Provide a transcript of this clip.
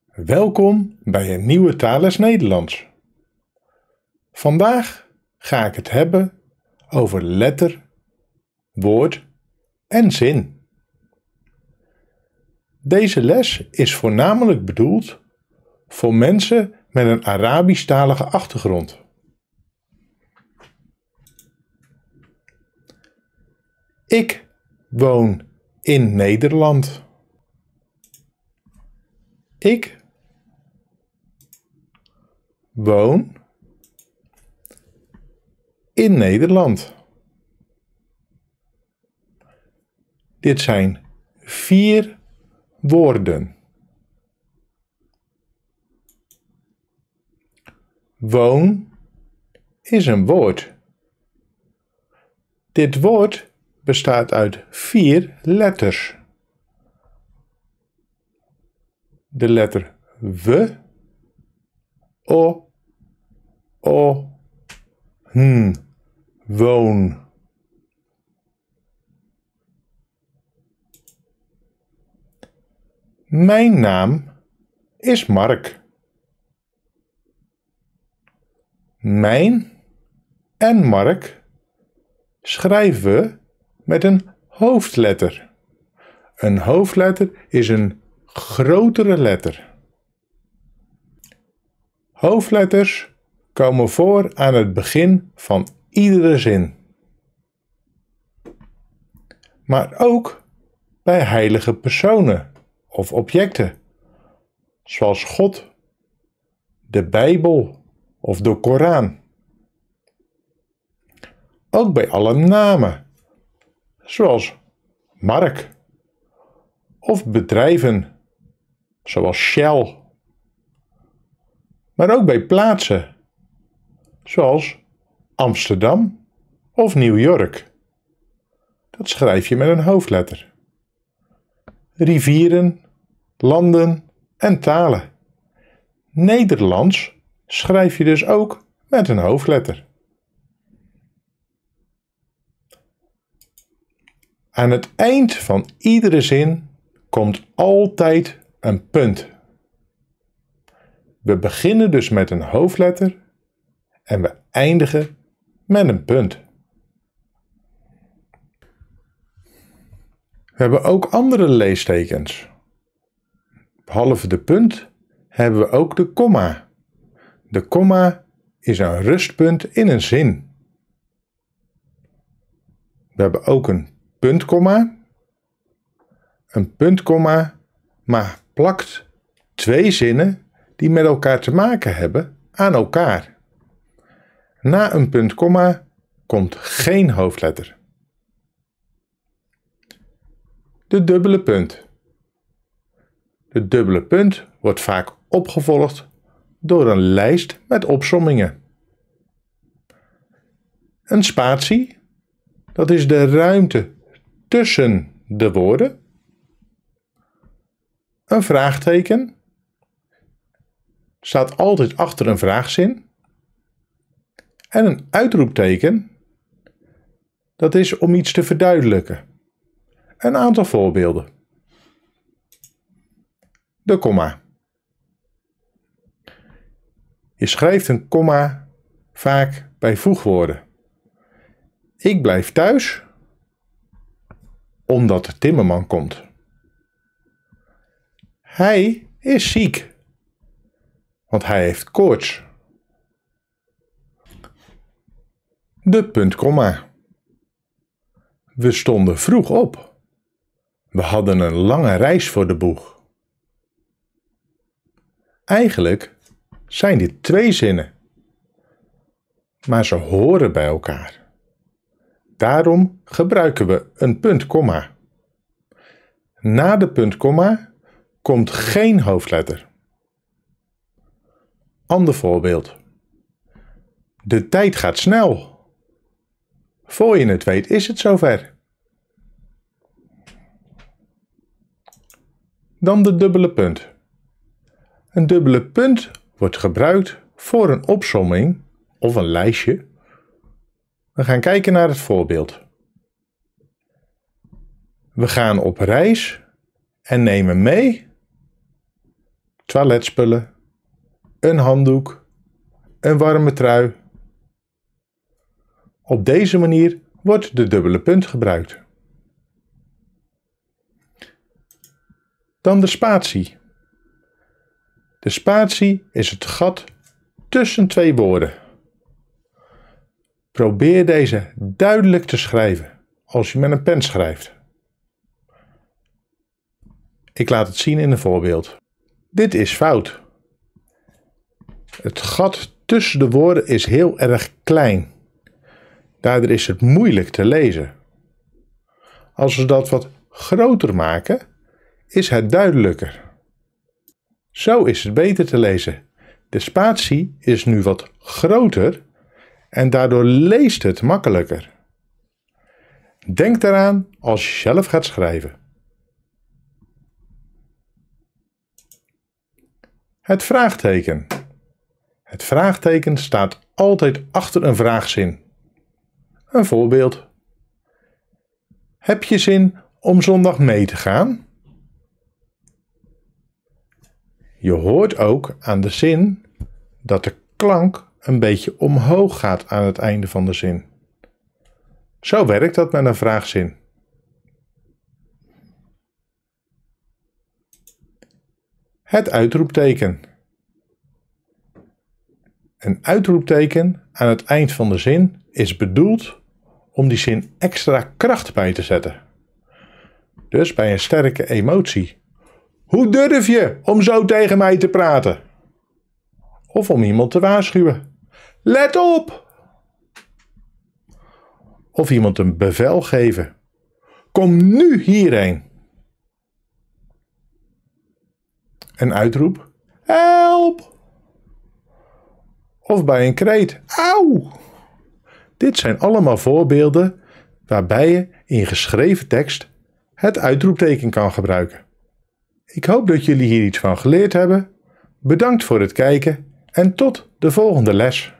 Welkom bij een nieuwe Thales Nederlands. Vandaag ga ik het hebben over letter, woord en zin. Deze les is voornamelijk bedoeld voor mensen met een Arabisch-talige achtergrond. Ik woon in Nederland. Ik woon in Nederland. Dit zijn 4 woorden. Woon is een woord. Dit woord bestaat uit 4 letters. De letter W, O, woon. Mijn naam is Mark. Mijn en Mark schrijven we met een hoofdletter. Een hoofdletter is een grotere letter. Hoofdletters komen voor aan het begin van iedere zin. Maar ook bij heilige personen of objecten, zoals God, de Bijbel of de Koran. Ook bij alle namen, zoals Mark, of bedrijven, zoals Shell. Maar ook bij plaatsen, zoals Amsterdam of New York. Dat schrijf je met een hoofdletter. Rivieren, landen en talen. Nederlands schrijf je dus ook met een hoofdletter. Aan het eind van iedere zin komt altijd een punt. We beginnen dus met een hoofdletter en we eindigen met een punt. We hebben ook andere leestekens. Behalve de punt hebben we ook de komma. De komma is een rustpunt in een zin. We hebben ook een puntkomma. Een puntkomma maar plakt 2 zinnen die met elkaar te maken hebben aan elkaar. Na een puntkomma komt geen hoofdletter. De dubbele punt. De dubbele punt wordt vaak opgevolgd door een lijst met opsommingen. Een spatie, dat is de ruimte tussen de woorden. Een vraagteken staat altijd achter een vraagzin. En een uitroepteken, dat is om iets te verduidelijken. Een aantal voorbeelden. De komma. Je schrijft een komma vaak bij voegwoorden. Ik blijf thuis omdat de timmerman komt. Hij is ziek, want hij heeft koorts. De puntkomma. We stonden vroeg op. We hadden een lange reis voor de boeg. Eigenlijk zijn dit 2 zinnen, maar ze horen bij elkaar. Daarom gebruiken we een puntkomma. Na de puntkomma komt geen hoofdletter. Ander voorbeeld. De tijd gaat snel. Voor je het weet is het zover. Dan de dubbele punt. Een dubbele punt wordt gebruikt voor een opsomming of een lijstje. We gaan kijken naar het voorbeeld. We gaan op reis en nemen mee toiletspullen, een handdoek, een warme trui. Op deze manier wordt de dubbele punt gebruikt. Dan de spatie. De spatie is het gat tussen twee woorden. Probeer deze duidelijk te schrijven als je met een pen schrijft. Ik laat het zien in een voorbeeld. Dit is fout. Het gat tussen de woorden is heel erg klein. Daardoor is het moeilijk te lezen. Als we dat wat groter maken, is het duidelijker. Zo is het beter te lezen. De spatie is nu wat groter en daardoor leest het makkelijker. Denk daaraan als je zelf gaat schrijven. Het vraagteken. Het vraagteken staat altijd achter een vraagzin. Een voorbeeld. Heb je zin om zondag mee te gaan? Je hoort ook aan de zin dat de klank een beetje omhoog gaat aan het einde van de zin. Zo werkt dat met een vraagzin. Het uitroepteken. Een uitroepteken aan het eind van de zin is bedoeld om die zin extra kracht bij te zetten. Dus bij een sterke emotie. Hoe durf je om zo tegen mij te praten? Of om iemand te waarschuwen. Let op! Of iemand een bevel geven. Kom nu hierheen. Een uitroep. Help! Of bij een kreet. Auw! Dit zijn allemaal voorbeelden waarbij je in geschreven tekst het uitroepteken kan gebruiken. Ik hoop dat jullie hier iets van geleerd hebben. Bedankt voor het kijken en tot de volgende les.